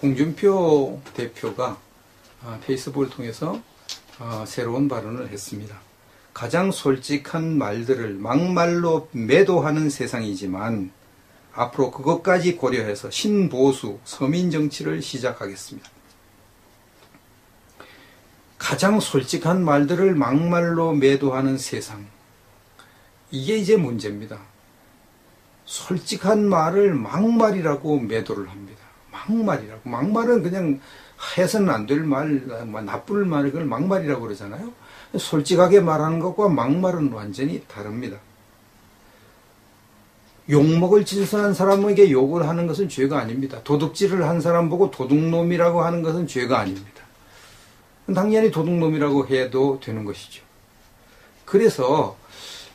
홍준표 대표가 페이스북을 통해서 새로운 발언을 했습니다. 가장 솔직한 말들을 막말로 매도하는 세상이지만 앞으로 그것까지 고려해서 신보수 서민정치를 시작하겠습니다. 가장 솔직한 말들을 막말로 매도하는 세상. 이게 이제 문제입니다. 솔직한 말을 막말이라고 매도를 합니다. 막말이라고. 막말은 그냥 해서는 안 될 말, 나쁠 말, 그걸 막말이라고 그러잖아요. 솔직하게 말하는 것과 막말은 완전히 다릅니다. 욕먹을 짓을 한 사람에게 욕을 하는 것은 죄가 아닙니다. 도둑질을 한 사람 보고 도둑놈이라고 하는 것은 죄가 아닙니다. 당연히 도둑놈이라고 해도 되는 것이죠. 그래서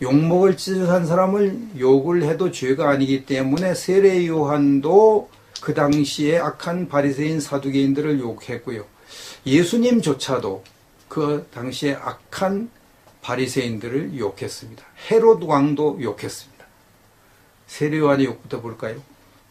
욕먹을 짓을 한 사람을 욕을 해도 죄가 아니기 때문에 세례 요한도 그 당시에 악한 바리새인 사두개인들을 욕했고요. 예수님조차도 그 당시에 악한 바리새인들을 욕했습니다. 헤롯 왕도 욕했습니다. 세례 요한의 욕부터 볼까요?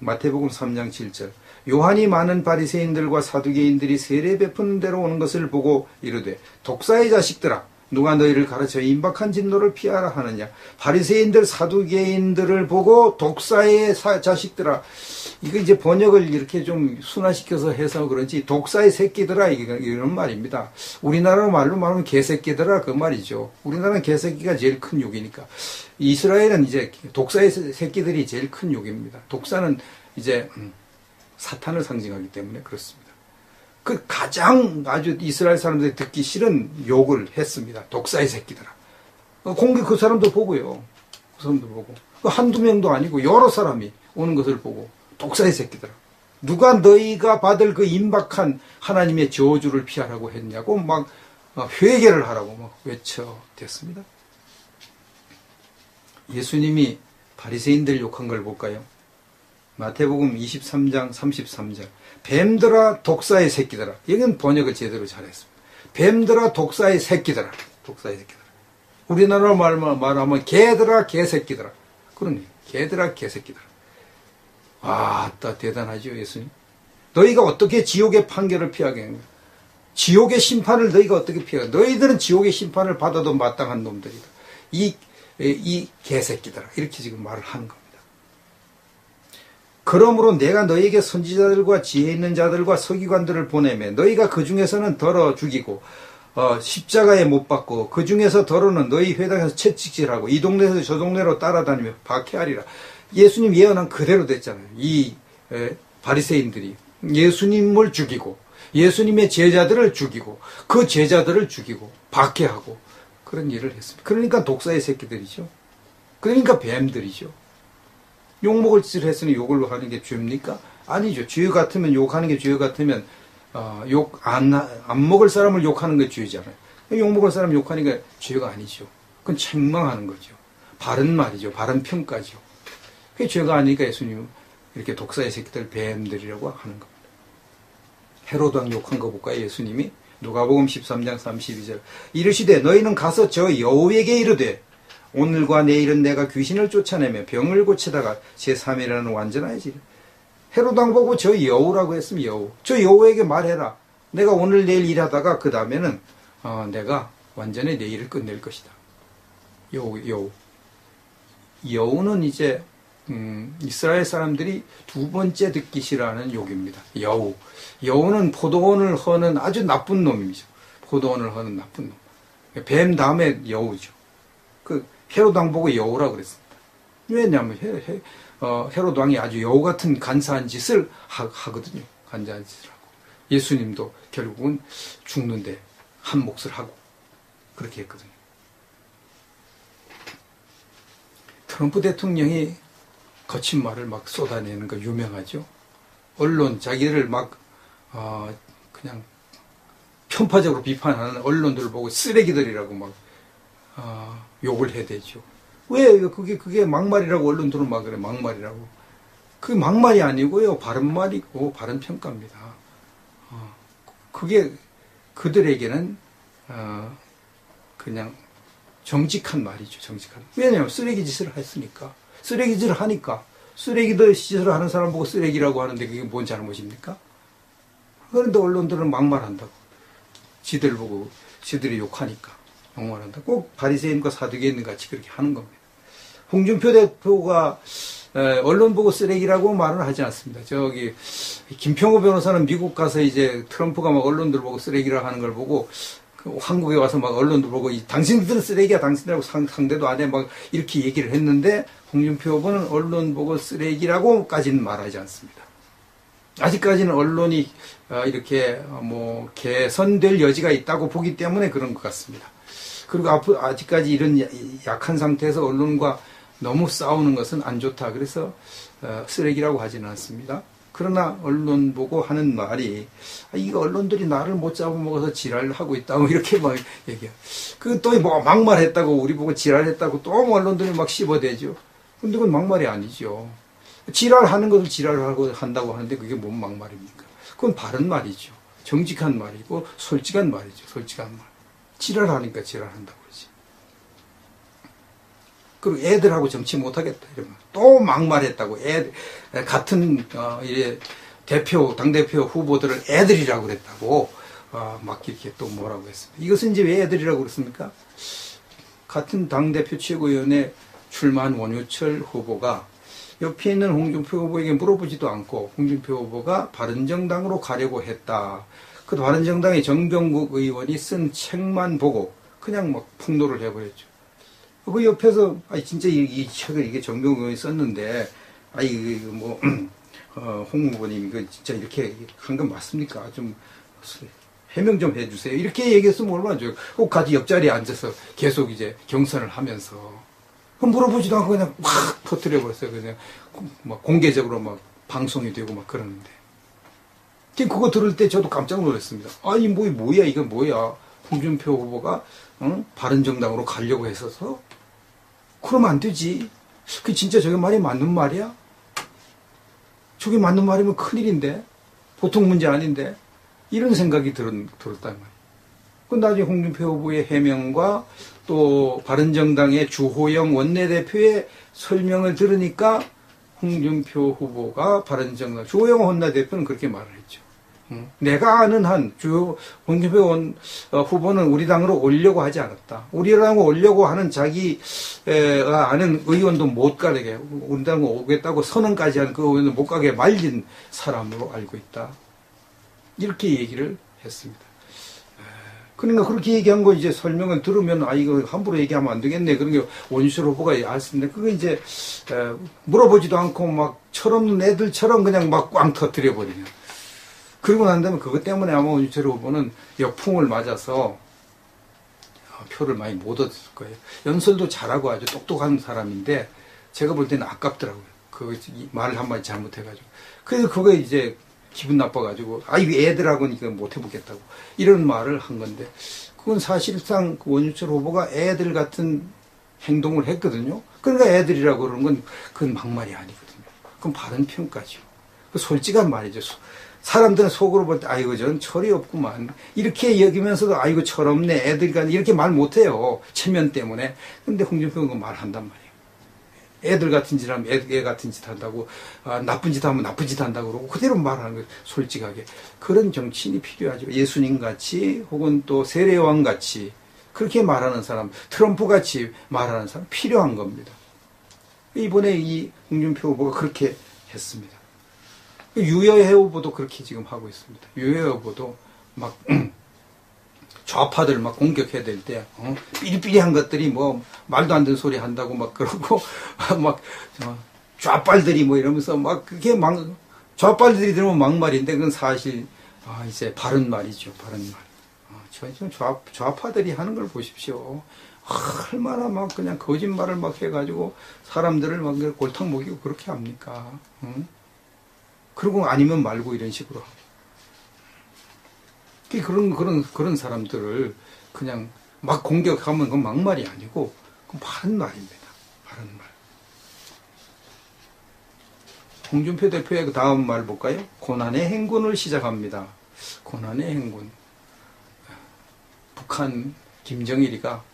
마태복음 3장 7절. 요한이 많은 바리새인들과 사두개인들이 세례 베푸는 대로 오는 것을 보고 이르되 독사의 자식들아 누가 너희를 가르쳐 임박한 진노를 피하라 하느냐. 바리새인들 사두개인들을 보고 독사의 자식들아. 이거 이제 번역을 이렇게 좀 순화시켜서 해서 그런지 독사의 새끼들아 이런 말입니다. 우리나라 말로 말하면 개새끼들아 그 말이죠. 우리나라는 개새끼가 제일 큰 욕이니까. 이스라엘은 이제 독사의 새끼들이 제일 큰 욕입니다. 독사는 이제 사탄을 상징하기 때문에 그렇습니다. 그 가장 아주 이스라엘 사람들이 듣기 싫은 욕을 했습니다. 독사의 새끼들아. 공개 그 사람도 보고요. 그 사람도 보고. 한두 명도 아니고 여러 사람이 오는 것을 보고 독사의 새끼들아. 누가 너희가 받을 그 임박한 하나님의 저주를 피하라고 했냐고 막 회개를 하라고 막 외쳐댔습니다. 예수님이 바리새인들 욕한 걸 볼까요? 마태복음 23장 33절. 뱀들아 독사의 새끼들아. 이건 번역을 제대로 잘했습니다. 뱀들아 독사의 새끼들아. 독사의 새끼들아. 우리나라 말하면 개들아 개새끼들아. 그러네. 개들아 개새끼들아. 와, 대단하죠 예수님. 너희가 어떻게 지옥의 판결을 피하겠는가? 지옥의 심판을 너희가 어떻게 피하겠는가? 너희들은 지옥의 심판을 받아도 마땅한 놈들이다. 이 개새끼들아. 이렇게 지금 말을 하는 겁니다. 그러므로 내가 너희에게 선지자들과 지혜 있는 자들과 서기관들을 보내매 너희가 그 중에서는 덜어 죽이고 십자가에 못 박고 그 중에서 덜어는 너희 회당에서 채찍질하고 이 동네에서 저 동네로 따라다니며 박해하리라. 예수님 예언한 그대로 됐잖아요. 이 바리새인들이 예수님을 죽이고 예수님의 제자들을 죽이고 그 제자들을 죽이고 박해하고 그런 일을 했습니다. 그러니까 독사의 새끼들이죠. 그러니까 뱀들이죠. 욕먹을 짓을 했으니 욕을 하는 게 죄입니까? 아니죠. 죄 같으면 욕하는 게 죄 같으면 욕 안 먹을 사람을 욕하는 게 죄잖아요. 욕먹을 사람 욕하는 게 죄가 아니죠. 그건 책망하는 거죠. 바른 말이죠. 바른 평가죠. 그게 죄가 아니니까 예수님은 이렇게 독사의 새끼들 뱀들이라고 하는 겁니다. 헤롯 왕 욕한 거 볼까요? 예수님이 누가복음 13장 32절. 이르시되 너희는 가서 저 여우에게 이르되 오늘과 내일은 내가 귀신을 쫓아내며 병을 고치다가 제3일에는 완전하여지리. 헤롯 왕 보고 저 여우라고 했으면 여우. 저 여우에게 말해라. 내가 오늘 내일 일하다가 그 다음에는 내가 완전히 내 일을 끝낼 것이다. 여우. 여우는 이제 이스라엘 사람들이 두 번째 듣기 싫어하는 욕입니다. 여우. 여우는 포도원을 허는 아주 나쁜 놈이죠. 포도원을 허는 나쁜 놈. 뱀 다음에 여우죠. 그 헤롯 왕 보고 여우라고 그랬습니다. 왜냐하면 헤롯 왕이 아주 여우 같은 간사한 짓을 하거든요. 간사한 짓을 하고. 예수님도 결국은 죽는데 한 몫을 하고 그렇게 했거든요. 트럼프 대통령이 거친 말을 막 쏟아내는 거 유명하죠. 언론 자기를 막 그냥 편파적으로 비판하는 언론들을 보고 쓰레기들이라고 막 욕을 해대죠. 왜 그게 막말이라고 언론들은 막 그래. 막말이라고. 그게 막말이 아니고요. 바른 말이고 바른 평가입니다. 그게 그들에게는 그냥 정직한 말이죠. 정직한. 왜냐하면 쓰레기 짓을 했으니까. 쓰레기 짓을 하니까. 쓰레기들 짓을 하는 사람 보고 쓰레기라고 하는데 그게 뭔 잘못입니까? 그런데 언론들은 막말한다고. 지들 보고 지들이 욕하니까 막말한다. 꼭 바리새인과 사두개인 같이 그렇게 하는 겁니다. 홍준표 대표가 언론 보고 쓰레기라고 말은 하지 않습니다. 저기 김평호 변호사는 미국 가서 이제 트럼프가 막 언론들 보고 쓰레기라 하는 걸 보고 한국에 와서 막 언론들 보고 당신들은 쓰레기야, 당신들하고 상대도 안 해, 막 이렇게 얘기를 했는데 홍준표 후보는 언론 보고 쓰레기라고까지는 말하지 않습니다. 아직까지는 언론이 이렇게 뭐 개선될 여지가 있다고 보기 때문에 그런 것 같습니다. 그리고 앞으로 아직까지 이런 약한 상태에서 언론과 너무 싸우는 것은 안 좋다. 그래서 쓰레기라고 하지는 않습니다. 그러나 언론 보고 하는 말이 이거 언론들이 나를 못 잡아먹어서 지랄을 하고 있다고 이렇게 막 얘기해요. 그 또 뭐 막말했다고 우리 보고 지랄했다고 또 언론들이 막 씹어대죠. 근데 그건 막말이 아니죠. 지랄하는 것을 지랄하고 한다고 하는데 그게 뭔 막말입니까? 그건 바른 말이죠. 정직한 말이고 솔직한 말이죠. 솔직한 말. 지랄하니까 지랄한다고 그러지. 그리고 애들하고 정치 못하겠다 이러면 또 막말했다고 애들 같은 당대표 후보들을 애들이라고 그랬다고 막 이렇게 또 뭐라고 했습니다. 이것은 이제 왜 애들이라고 그랬습니까? 같은 당대표 최고위원회 출마한 원유철 후보가 옆에 있는 홍준표 후보에게 물어보지도 않고 홍준표 후보가 바른정당으로 가려고 했다. 그 바른정당의 정병국 의원이 쓴 책만 보고 그냥 막 폭로를 해버렸죠. 그 옆에서 진짜 이 책을 이게 정병국 의원이 썼는데 홍 후보님 이거 진짜 이렇게 한 건 맞습니까? 좀 해명 좀 해주세요. 이렇게 얘기했으면 얼마나 좋아요. 꼭 같이 옆자리에 앉아서 계속 이제 경선을 하면서 물어보지도 않고 그냥 확 터뜨려버렸어요. 그냥 막 공개적으로 막 방송이 되고 막 그러는데. 그거 들을 때 저도 깜짝 놀랐습니다. 아니 뭐야 이건 뭐야. 홍준표 후보가 바른정당으로 가려고 했어서? 그러면 안 되지. 그 진짜 저게 말이 맞는 말이야? 저게 맞는 말이면 큰일인데. 보통 문제 아닌데. 이런 생각이 들었단 말이에요. 그 나중에 홍준표 후보의 해명과 또 바른정당의 주호영 원내대표의 설명을 들으니까 홍준표 후보가 바른정당, 주호영 원내대표는 그렇게 말을 했죠. 내가 아는 한 홍준표 후보는 우리 당으로 오려고 하지 않았다. 우리 당으로 오려고 하는 자기가 아는 의원도 못 가게, 우리 당으로 오겠다고 선언까지 한 그 의원도 못 가게 말린 사람으로 알고 있다. 이렇게 얘기를 했습니다. 그러니까 그렇게 얘기한 거 이제 설명을 들으면 이거 함부로 얘기하면 안 되겠네. 그런 게 원유철 후보가 알았는데 그거 이제 물어보지도 않고 막 철없는 애들처럼 그냥 막 꽝 터뜨려 버리냐. 그러고 난 다음에 그것 때문에 아마 원유철 후보는 역풍을 맞아서 표를 많이 못 얻었을 거예요. 연설도 잘하고 아주 똑똑한 사람인데 제가 볼 때는 아깝더라고요. 그 말을 한마디 잘못해가지고. 그래서 그거 이제 기분 나빠가지고 이거 애들하고는 이거 못 해보겠다고 이런 말을 한 건데 그건 사실상 원유철 후보가 애들 같은 행동을 했거든요. 그러니까 애들이라고 그러는 건 그건 막말이 아니거든요. 그건 바른 평가죠. 그 솔직한 말이죠. 사람들은 속으로 볼 때 아이고 전 철이 없구만 이렇게 여기면서도 아이고 철없네 애들이 이렇게 말 못해요. 체면 때문에. 근데 홍준표는 그 말한단 말이에요. 애들 같은 짓 하면 애 같은 짓 한다고, 나쁜 짓 하면 나쁜 짓 한다고 그러고, 그대로 말하는 거예요. 솔직하게. 그런 정치인이 필요하죠. 예수님 같이, 혹은 또 세례왕 같이, 그렇게 말하는 사람, 트럼프 같이 말하는 사람 필요한 겁니다. 이번에 이 홍준표 후보가 그렇게 했습니다. 유여해 후보도 그렇게 지금 하고 있습니다. 유여해 후보도 막, 좌파들 막 공격해야 될 때, 삐리삐리한 것들이 뭐, 말도 안 되는 소리 한다고 막 그러고, 막, 좌빨들이 뭐 이러면서 막, 그게 좌빨들이 들으면 막말인데, 그건 사실, 이제 바른 말이죠, 바른 말. 좌파들이 하는 걸 보십시오. 얼마나 막 그냥 거짓말을 막 해가지고, 사람들을 막 골탕 먹이고 그렇게 합니까? 그러고 아니면 말고 이런 식으로 하고. 그런 사람들을 그냥 막 공격하면 그건 막말이 아니고, 그건 바른 말입니다. 바른 말. 홍준표 대표의 그 다음 말 볼까요? 고난의 행군을 시작합니다. 고난의 행군. 북한 김정일이가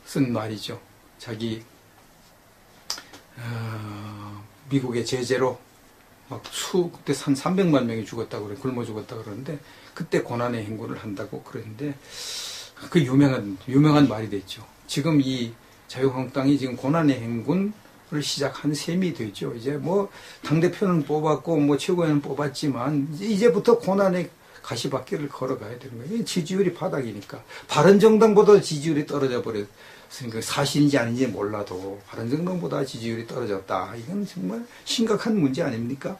쓴 말이죠. 자기 미국의 제재로 그때 한 300만 명이 죽었다고 그래, 굶어 죽었다고 그러는데, 그때 고난의 행군을 한다고 그러는데, 그 유명한 말이 됐죠. 지금 이 자유한국당이 지금 고난의 행군을 시작한 셈이 되죠. 이제 뭐, 당대표는 뽑았고, 뭐, 최고위원은 뽑았지만, 이제부터 고난의 가시밭길을 걸어가야 되는 거예요. 지지율이 바닥이니까. 바른정당보다 지지율이 떨어져 버렸으니까 사실인지 아닌지 몰라도 바른정당보다 지지율이 떨어졌다. 이건 정말 심각한 문제 아닙니까?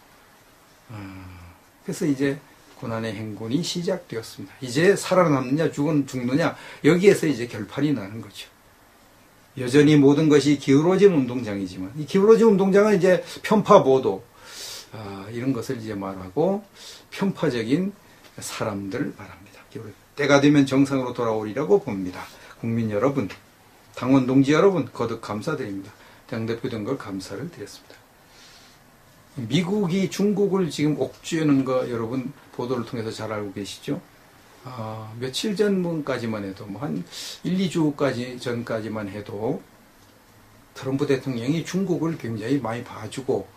그래서 이제 고난의 행군이 시작되었습니다. 이제 살아남느냐 죽느냐 여기에서 이제 결판이 나는 거죠. 여전히 모든 것이 기울어진 운동장이지만 이 기울어진 운동장은 이제 편파 보도 이런 것을 이제 말하고 편파적인 사람들 말합니다. 때가 되면 정상으로 돌아오리라고 봅니다. 국민 여러분, 당원 동지 여러분 거듭 감사드립니다. 당대표 된 걸 감사를 드렸습니다. 미국이 중국을 지금 옥죄는 거 여러분 보도를 통해서 잘 알고 계시죠? 며칠 전까지만 해도 한 1, 2주까지 전까지만 해도 트럼프 대통령이 중국을 굉장히 많이 봐주고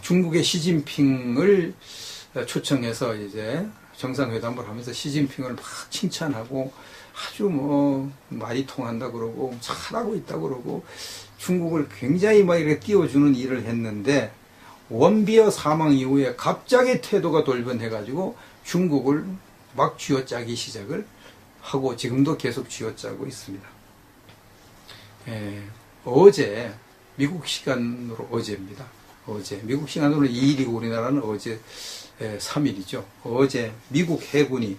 중국의 시진핑을 초청해서 이제 정상회담을 하면서 시진핑을 막 칭찬하고 아주 뭐 말이 통한다 그러고 잘하고 있다 그러고 중국을 굉장히 막 이렇게 띄워주는 일을 했는데 원비어 사망 이후에 갑자기 태도가 돌변해가지고 중국을 막 쥐어짜기 시작을 하고 지금도 계속 쥐어짜고 있습니다. 어제 미국 시간으로 어제입니다. 어제 미국 시간으로 2일이고 우리나라는 어제 3일이죠. 어제 미국 해군이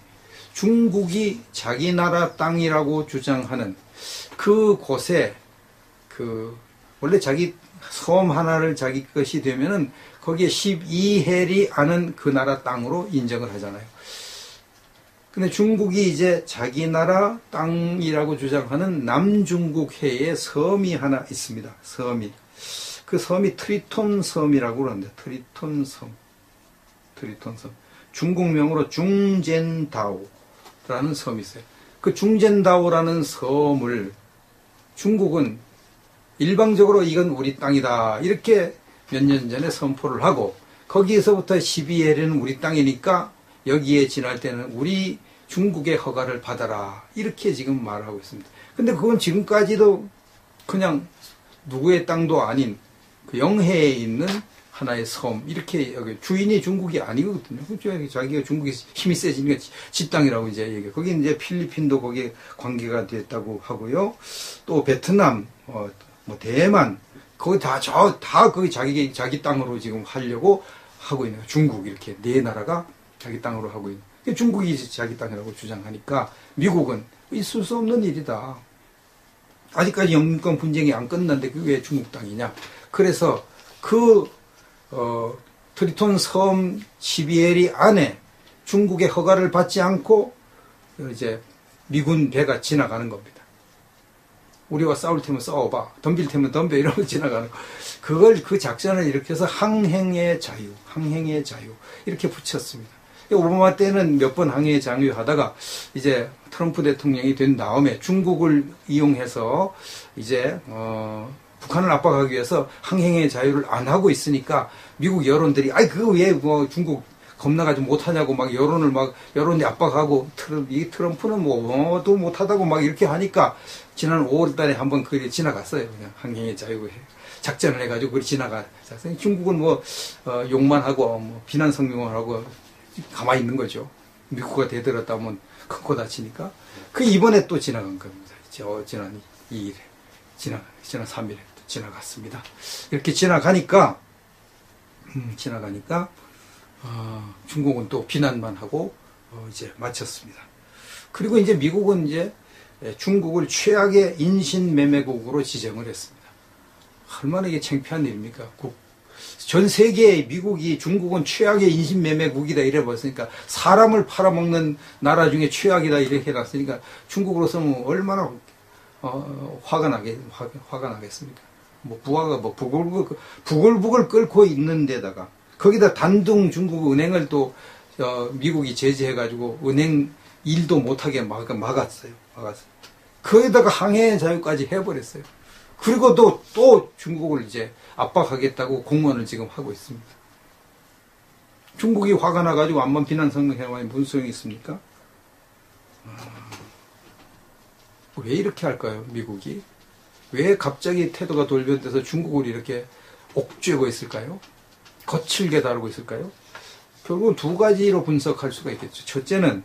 중국이 자기 나라 땅이라고 주장하는 그 곳에 원래 자기 섬 하나를 자기 것이 되면은 거기에 12해리 안은 그 나라 땅으로 인정을 하잖아요. 근데 중국이 이제 자기 나라 땅이라고 주장하는 남중국해에 섬이 하나 있습니다. 섬이. 그 섬이 트리톤 섬이라고 그러는데, 트리톤 섬. 중국명으로 중젠다오라는 섬이 있어요. 그 중젠다오라는 섬을 중국은 일방적으로 이건 우리 땅이다. 이렇게 몇 년 전에 선포를 하고, 거기에서부터 12해리는 우리 땅이니까 여기에 지날 때는 우리 중국의 허가를 받아라. 이렇게 지금 말하고 있습니다. 근데 그건 지금까지도 그냥 누구의 땅도 아닌 그 영해에 있는 하나의 섬, 이렇게 여기 주인이 중국이 아니거든요. 자기가 중국이 힘이 세지니까 지 땅이라고 이제 얘기해요. 거기 이제 필리핀도 거기에 관계가 됐다고 하고요. 또 베트남, 뭐 대만, 거기 다 거기 자기 땅으로 지금 하려고 하고 있는 거예요. 중국 이렇게 네 나라가 자기 땅으로 하고 있는. 중국이 자기 땅이라고 주장하니까 미국은 있을 수 없는 일이다. 아직까지 영유권 분쟁이 안 끝났는데 그게 왜 중국 땅이냐. 그래서 트리톤 섬 12해리 안에 중국의 허가를 받지 않고 이제 미군 배가 지나가는 겁니다. 우리와 싸울 테면 싸워봐. 덤빌 테면 덤벼. 이러고 지나가는 거. 그 작전을 이렇게 해서 항행의 자유 이렇게 붙였습니다. 오바마 때는 몇 번 항해의 자유 하다가 이제 트럼프 대통령이 된 다음에 중국을 이용해서 이제 북한을 압박하기 위해서 항행의 자유를 안 하고 있으니까 미국 여론들이 그거 왜 뭐 중국 겁나가지고 못하냐고 막 여론이 압박하고 이 트럼프는 뭐도 못하다고 막 이렇게 하니까 지난 5월 달에 한번 그게 지나갔어요. 그냥 항행의 자유 작전을 해가지고 그게 지나갔어요. 중국은 욕만 하고 비난 성명을 하고 가만히 있는 거죠. 미국가 대들었다면 큰 코 다치니까. 이번에 또 지나간 겁니다. 지난 2일에, 지난 3일에 또 지나갔습니다. 이렇게 지나가니까, 중국은 또 비난만 하고, 이제 마쳤습니다. 그리고 이제 미국은 이제 중국을 최악의 인신매매국으로 지정을 했습니다. 얼마나 이게 창피한 일입니까? 전 세계에 미국이 중국은 최악의 인신매매국이다 이래봤으니까 사람을 팔아먹는 나라 중에 최악이다 이렇게 해놨으니까 중국으로서는 얼마나 화가 나겠습니까? 부하가 부글부글 끓고 있는 데다가 거기다 단둥 중국 은행을 또 미국이 제재해가지고 은행 일도 못하게 막았어요. 거기다가 항해 자유까지 해버렸어요. 그리고 또 중국을 이제 압박하겠다고 공언을 지금 하고 있습니다. 중국이 화가 나가지고 암만 비난성명해봐야 무슨 소용이 있습니까? 왜 이렇게 할까요, 미국이? 왜 갑자기 태도가 돌변돼서 중국을 이렇게 옥죄고 있을까요? 거칠게 다루고 있을까요? 결국은 두 가지로 분석할 수가 있겠죠. 첫째는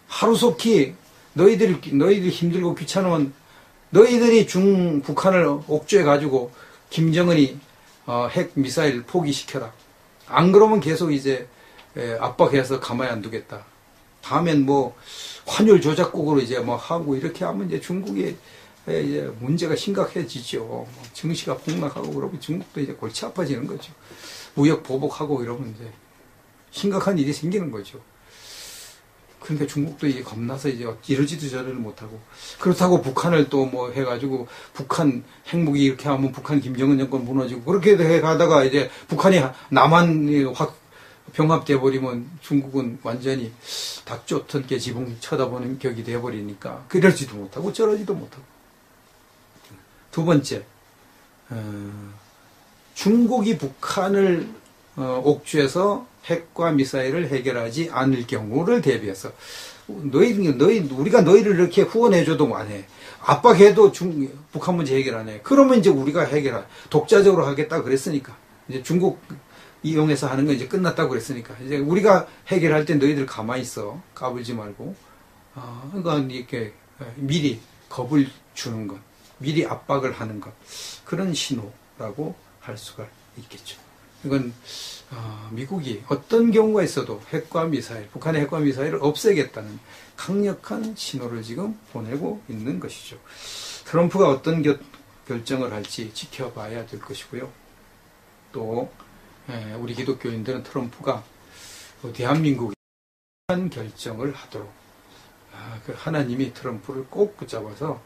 하루속히 너희들이 힘들고 귀찮으면 너희들이 북한을 옥죄가지고 김정은이 핵 미사일 포기시켜라. 안 그러면 계속 이제 압박해서 가만히 안 두겠다. 다음엔 뭐 환율 조작국으로 이제 뭐 하고 이렇게 하면 이제 중국의 이제 문제가 심각해지죠. 증시가 폭락하고 그러면 중국도 이제 골치 아파지는 거죠. 무역 보복하고 이러면 이제 심각한 일이 생기는 거죠. 그러니까 중국도 이제 겁나서 이제 이러지도 저러지도 못하고, 그렇다고 북한을 또 뭐 해가지고 북한 핵무기 이렇게 하면 북한 김정은 정권 무너지고 그렇게 해 가다가 이제 북한이 남한이 확 병합돼 버리면 중국은 완전히 닭쫓던 게 지붕 쳐다보는 격이 돼 버리니까 그러지도 못하고 저러지도 못하고. 두 번째, 중국이 북한을 옥죄해서 핵과 미사일을 해결하지 않을 경우를 대비해서 우리가 너희를 이렇게 후원해줘도 안 해. 압박해도 북한 문제 해결 안 해. 그러면 이제 우리가 독자적으로 하겠다 그랬으니까. 이제 중국 이용해서 하는 건 이제 끝났다고 그랬으니까. 이제 우리가 해결할 때 너희들 가만히 있어. 까불지 말고. 그러니까 이렇게 미리 겁을 주는 것. 미리 압박을 하는 것. 그런 신호라고 할 수가 있겠죠. 이건 미국이 어떤 경우가 있어도 핵과 미사일, 북한의 핵과 미사일을 없애겠다는 강력한 신호를 지금 보내고 있는 것이죠. 트럼프가 어떤 결정을 할지 지켜봐야 될 것이고요. 또 우리 기독교인들은 트럼프가 대한민국이 한 결정을 하도록 그 하나님이 트럼프를 꼭 붙잡아서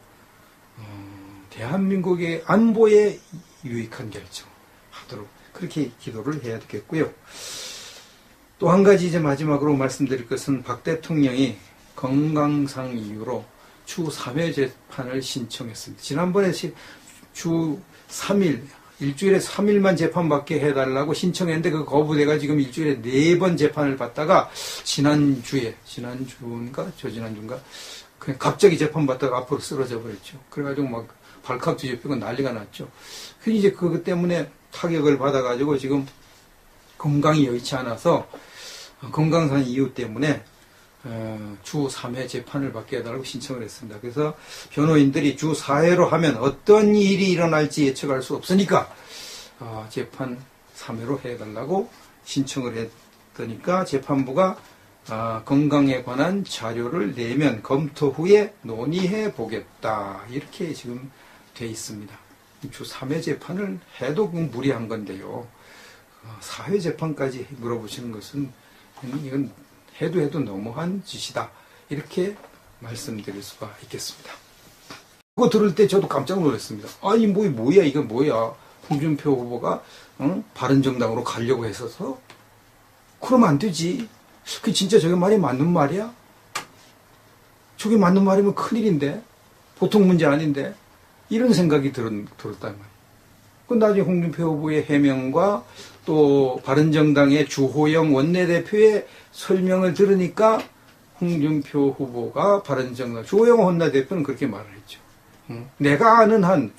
대한민국의 안보에 유익한 결정 하도록 그렇게 기도를 해야 되겠고요. 또 한 가지 이제 마지막으로 말씀드릴 것은 박 대통령이 건강상 이유로 주 3회 재판을 신청했습니다. 지난번에 주 3일, 일주일에 3일만 재판받게 해달라고 신청했는데 그 거부돼가 지금 일주일에 4번 재판을 받다가 지난주인가 저지난주인가 그냥 갑자기 재판받다가 앞으로 쓰러져 버렸죠. 그래가지고 막 발칵 뒤집히고 난리가 났죠. 그 이제 그것 때문에 타격을 받아가지고 지금 건강이 여의치 않아서 건강상 이유 때문에 주 3회 재판을 받게 해달라고 신청을 했습니다. 그래서 변호인들이 주 4회로 하면 어떤 일이 일어날지 예측할 수 없으니까 재판 3회로 해달라고 신청을 했더니까 재판부가 건강에 관한 자료를 내면 검토 후에 논의해 보겠다 이렇게 지금 돼 있습니다. 주 3회 재판을 해도 무리한 건데요. 4회 재판까지 물어보시는 것은 이건 해도 너무한 짓이다. 이렇게 말씀드릴 수가 있겠습니다. 그거 들을 때 저도 깜짝 놀랐습니다. 아니 뭐야 이건 뭐야. 홍준표 후보가 바른정당으로 가려고 했어서? 그러면 안 되지. 그 진짜 저게 말이 맞는 말이야? 저게 맞는 말이면 큰일인데. 보통 문제 아닌데. 이런 생각이 들었단 말이에요. 그 나중에 홍준표 후보의 해명과 또 바른정당의 주호영 원내대표의 설명을 들으니까 홍준표 후보가 바른정당, 주호영 원내대표는 그렇게 말을 했죠. 내가 아는 한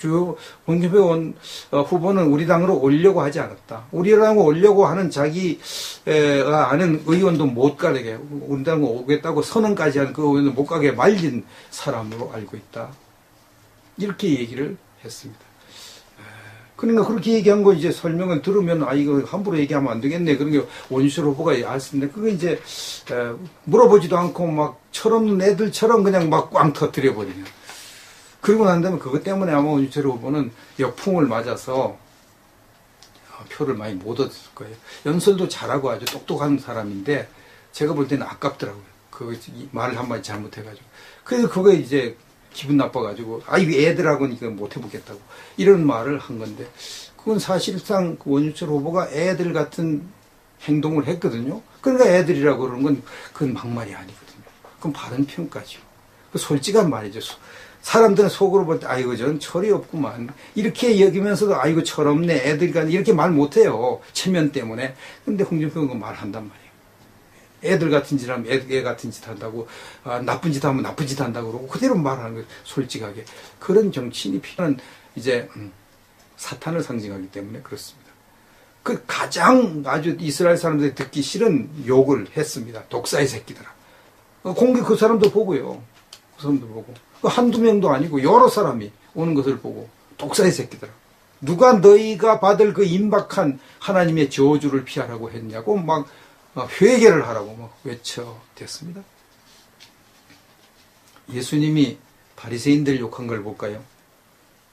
홍준표 후보는 우리 당으로 오려고 하지 않았다. 우리 당으로 오려고 하는 자기가 아는 의원도 못 가게, 우리 당으로 오겠다고 선언까지 한 그 의원도 못 가게 말린 사람으로 알고 있다. 이렇게 얘기를 했습니다. 그러니까 그렇게 얘기한 거 이제 설명을 들으면 이거 함부로 얘기하면 안 되겠네. 그런 게 원유철 후보가 알았습니다. 그거 이제 물어보지도 않고 막 철없는 애들처럼 그냥 막 꽝 터뜨려 버리는. 그러고 난 다음에 그것 때문에 아마 원유철 후보는 역풍을 맞아서 표를 많이 못 얻었을 거예요. 연설도 잘하고 아주 똑똑한 사람인데 제가 볼 때는 아깝더라고요. 그 말을 한마디 잘못해가지고. 그래서 그거 이제 기분 나빠가지고 이 애들하고는 이거 못 해보겠다고 이런 말을 한 건데 그건 사실상 원유철 후보가 애들 같은 행동을 했거든요. 그러니까 애들이라고 그러는 건 그건 막말이 아니거든요. 그건 바른 평가죠. 그 솔직한 말이죠. 사람들은 속으로 볼 때 아이고 전 철이 없구만 이렇게 여기면서도 아이고 철없네 애들이 이렇게 말 못해요. 체면 때문에. 근데 홍준표는 그 말한단 말이에요. 애들 같은 짓 하면 애 같은 짓 한다고, 나쁜 짓 하면 나쁜 짓 한다고 그러고 그대로 말하는 거예요. 솔직하게. 그런 정치인이 필요한 이제 사탄을 상징하기 때문에 그렇습니다. 그 가장 아주 이스라엘 사람들이 듣기 싫은 욕을 했습니다. 독사의 새끼들아. 공개 그 사람도 보고요. 그 사람도 보고. 한두 명도 아니고 여러 사람이 오는 것을 보고 독사의 새끼들아. 누가 너희가 받을 그 임박한 하나님의 저주를 피하라고 했냐고 막 회개를 하라고 막 외쳐댔습니다. 예수님이 바리새인들 욕한 걸 볼까요?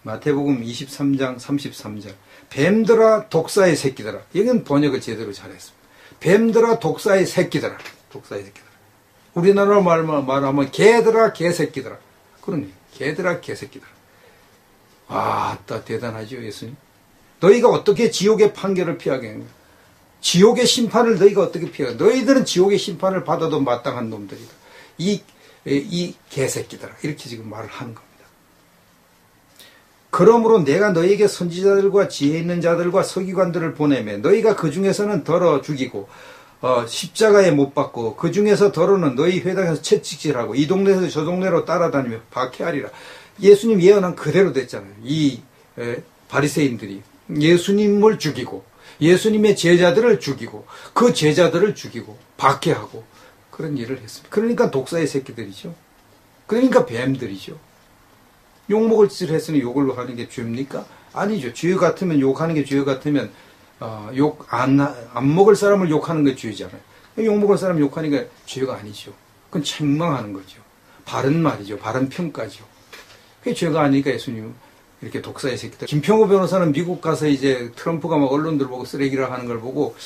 마태복음 23장 33절. 뱀들아 독사의 새끼들아. 이건 번역을 제대로 잘했습니다. 뱀들아 독사의 새끼들아. 독사의 새끼들아. 우리나라 말하면 개들아 개새끼들아. 그러니 개들아 개새끼들아. 와, 대단하죠 예수님. 너희가 어떻게 지옥의 판결을 피하겠는가? 지옥의 심판을 너희가 어떻게 피하겠는가? 너희들은 지옥의 심판을 받아도 마땅한 놈들이다. 이 개새끼들아. 이렇게 지금 말을 하는 겁니다. 그러므로 내가 너희에게 선지자들과 지혜 있는 자들과 서기관들을 보내매 너희가 그 중에서는 덜어 죽이고 십자가에 못 박고 그 중에서 덜어는 너희 회당에서 채찍질하고 이 동네에서 저 동네로 따라다니며 박해하리라. 예수님 예언한 그대로 됐잖아요. 이 바리새인들이 예수님을 죽이고 예수님의 제자들을 죽이고 그 제자들을 죽이고 박해하고 그런 일을 했습니다. 그러니까 독사의 새끼들이죠. 그러니까 뱀들이죠. 욕먹을 짓을 했으니 욕을 하는 게 죄입니까? 아니죠. 죄 같으면 욕하는 게 죄 같으면 욕 안 먹을 사람을 욕하는 게 죄잖아요. 욕 먹을 사람 욕하니까 죄가 아니죠. 그건 책망하는 거죠. 바른 말이죠. 바른 평가죠. 그게 죄가 아니니까 예수님은 이렇게 독사의 새끼들. 김평호 변호사는 미국 가서 이제 트럼프가 막 언론들 보고 쓰레기라 하는 걸 보고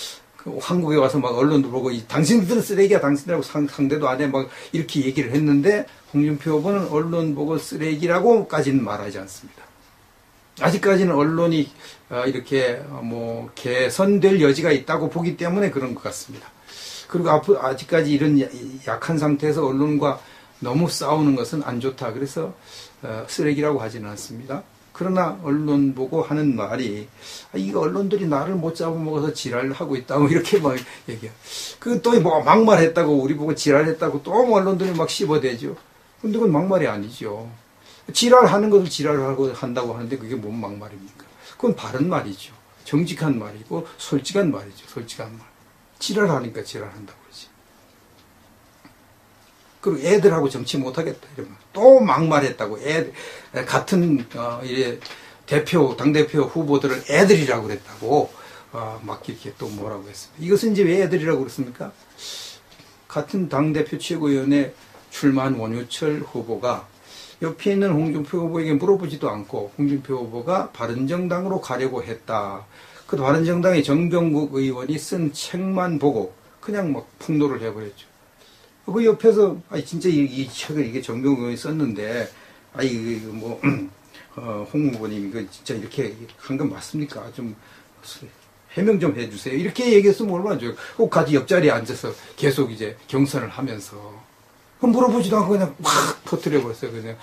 한국에 와서 막 언론도 보고 당신들은 쓰레기야 당신들하고 상대도 안 해 막 이렇게 얘기를 했는데 홍준표 후보는 언론 보고 쓰레기라고까지는 말하지 않습니다. 아직까지는 언론이 이렇게 뭐 개선될 여지가 있다고 보기 때문에 그런 것 같습니다. 그리고 아직까지 이런 약한 상태에서 언론과 너무 싸우는 것은 안 좋다. 그래서 쓰레기라고 하지는 않습니다. 그러나 언론 보고 하는 말이 이거 언론들이 나를 못 잡아먹어서 지랄하고 있다 뭐 이렇게 막 얘기해요. 그 또 뭐 막말했다고 우리 보고 지랄했다고 또 언론들이 막 씹어대죠. 근데 그건 막말이 아니죠. 지랄하는 것을 지랄하고 한다고 하는데 그게 뭔 막말입니까? 그건 바른 말이죠. 정직한 말이고 솔직한 말이죠. 솔직한 말. 지랄하니까 지랄한다고 그러지. 그리고 애들하고 정치 못하겠다 이러면 또 막말했다고 같은 당대표 후보들을 애들이라고 그랬다고 막 이렇게 또 뭐라고 했습니다. 이것은 이제 왜 애들이라고 그랬습니까? 같은 당대표 최고위원회 출마한 원유철 후보가 옆에 있는 홍준표 후보에게 물어보지도 않고 홍준표 후보가 바른정당으로 가려고 했다. 그 바른정당의 정병국 의원이 쓴 책만 보고 그냥 막 폭로를 해버렸죠. 그 옆에서 진짜 이 책을 이게 정병국 의원이 썼는데 홍 후보님 이거 진짜 이렇게 한 건 맞습니까? 좀 해명 좀 해주세요. 이렇게 얘기했으면 얼마나 좋아요. 꼭 같이 옆자리에 앉아서 계속 이제 경선을 하면서 물어보지도 않고 그냥 확 터뜨려버렸어요. 그냥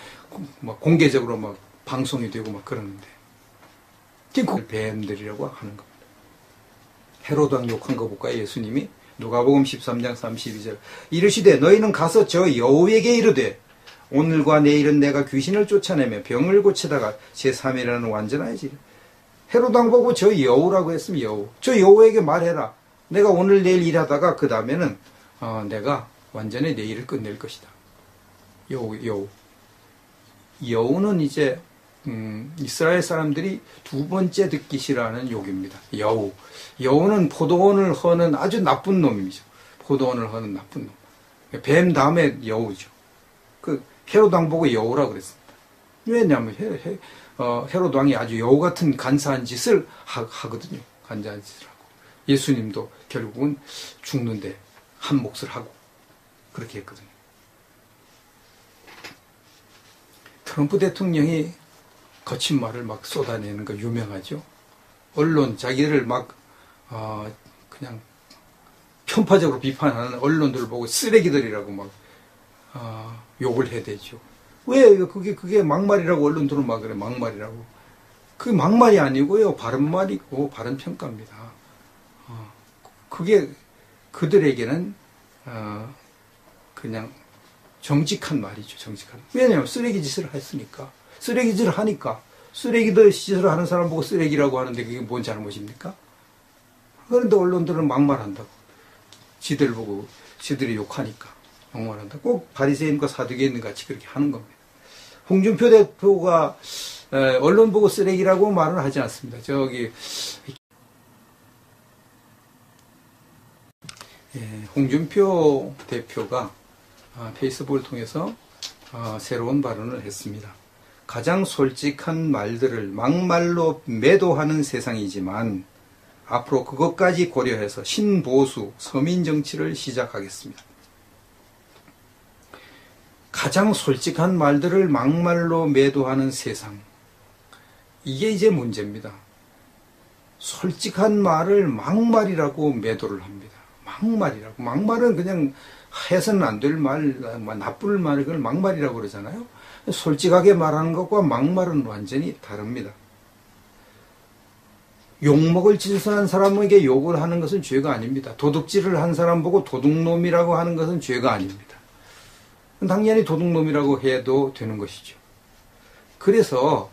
막 공개적으로 막 방송이 되고 막 그러는데. 그걸 뱀들이라고 하는 겁니다. 헤로드 왕 욕한 거 볼까요? 예수님이 누가복음 13장 32절 이르시되 너희는 가서 저 여우에게 이르되 오늘과 내일은 내가 귀신을 쫓아내며 병을 고치다가 제3일에는 완전하지. 헤로드 왕 보고 저 여우라고 했으면 여우. 저 여우에게 말해라. 내가 오늘 내일 일하다가 그 다음에는 내가 완전히 내 일을 끝낼 것이다. 여우는 이제 이스라엘 사람들이 두 번째 듣기 싫어하는 욕입니다. 여우는 포도원을 허는 아주 나쁜 놈이죠. 포도원을 허는 나쁜 놈. 뱀 다음에 여우죠. 그 헤로드 왕 보고 여우라고 그랬습니다. 왜냐하면 헤로드 왕이 아주 여우 같은 간사한 짓을 하거든요. 간사한 짓을 하고 예수님도 결국은 죽는데 한 몫을 하고 그렇게 했거든요. 트럼프 대통령이 거친 말을 막 쏟아내는 거 유명하죠. 언론 자기를 막 그냥 편파적으로 비판하는 언론들을 보고 쓰레기들이라고 막 욕을 해대죠. 왜 그게 막말이라고 언론들은 막 그래, 막말이라고. 그게 막말이 아니고요, 바른 말이고 바른 평가입니다. 그게 그들에게는 그냥 정직한 말이죠, 정직한. 왜냐하면 쓰레기 짓을 했으니까. 쓰레기 짓을 하니까. 쓰레기들 짓을 하는 사람 보고 쓰레기라고 하는데 그게 뭔 잘못입니까? 그런데 언론들은 막말한다고. 지들 보고 지들이 욕하니까 막말한다. 꼭 바리새인과 사두개인 같이 그렇게 하는 겁니다. 홍준표 대표가 언론 보고 쓰레기라고 말은 하지 않습니다. 홍준표 대표가 페이스북을 통해서 새로운 발언을 했습니다. 가장 솔직한 말들을 막말로 매도하는 세상이지만 앞으로 그것까지 고려해서 신보수 서민정치를 시작하겠습니다. 가장 솔직한 말들을 막말로 매도하는 세상. 이게 이제 문제입니다. 솔직한 말을 막말이라고 매도를 합니다. 막말이라고. 막말은 그냥 해서는 안 될 말, 나쁠 말, 그걸 막말이라고 그러잖아요. 솔직하게 말하는 것과 막말은 완전히 다릅니다. 욕먹을 짓을 한 사람에게 욕을 하는 것은 죄가 아닙니다. 도둑질을 한 사람 보고 도둑놈이라고 하는 것은 죄가 아닙니다. 당연히 도둑놈이라고 해도 되는 것이죠. 그래서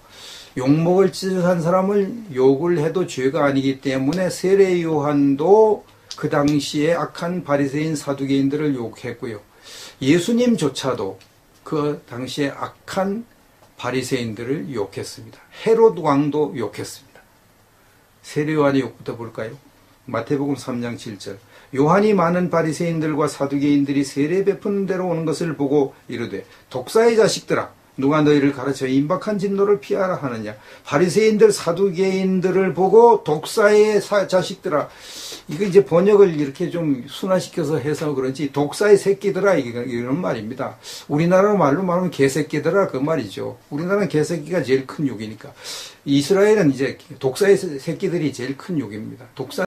욕먹을 짓을 한 사람을 욕을 해도 죄가 아니기 때문에 세례 요한도 그 당시에 악한 바리새인 사두개인들을 욕했고요. 예수님조차도 그 당시에 악한 바리새인들을 욕했습니다. 헤롯 왕도 욕했습니다. 세례 요한의 욕부터 볼까요? 마태복음 3장 7절. 요한이 많은 바리새인들과 사두개인들이 세례 베푸는 대로 오는 것을 보고 이르되 독사의 자식들아 누가 너희를 가르쳐 임박한 진노를 피하라 하느냐. 바리새인들 사두개인들을 보고 독사의 자식들아. 이거 이제 번역을 이렇게 좀 순화시켜서 해서 그런지 독사의 새끼들아 이런 말입니다. 우리나라 말로 말하면 개새끼들아 그 말이죠. 우리나라는 개새끼가 제일 큰 욕이니까. 이스라엘은 이제 독사의 새끼들이 제일 큰 욕입니다. 독사